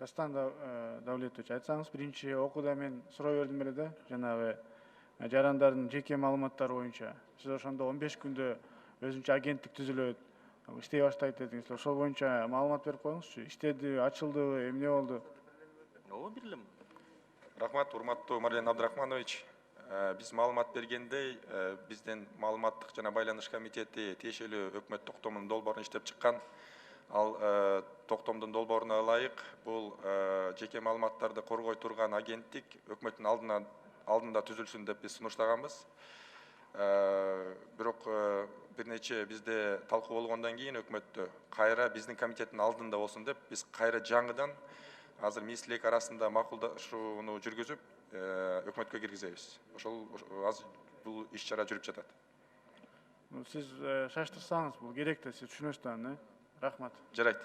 Дастан Давлетович, айтсаңыз, биринчи окууда мен суроо бердим эле да, жанагы жарандардын жеке маалыматтары боюнча. Сиз ошондо 15 күндө өзүнчө агенттик түзүлөт, иштей баштайт дедиңиз. Ошол боюнча маалымат берип коюңузчу. Иштеди, ачылдыбы, эмне болду? Ооба, бирилем. Рахмат, урматтуу Марлен Абдрахманович. Биз маалымат бергендей, бизден маалыматтык жана байланыш комитети тиешелүү өкмөт токтомунун долбоорун иштеп чыккан. Ал токтомдун долбооруна ылайык бул жеке маалыматтарды коргой турган агенттик өкмөттүн алдында түзүлсүн деп биз сунуштаганбыз. Бирок бир нече бизде талкуу болгондон кийин өкмөттө кайра биздин комитеттин алдында болсун деп биз кайра жаңыдан азыр министрлик арасында макулдашууну жүргүзүп өкмөткө киргизебиз. Ошол азыр бул иш чара жүрүп жатат. Сиз шаштырсаңыз, бул керек да, сиз түшүнөсүз да, Рахмат. Жарайт.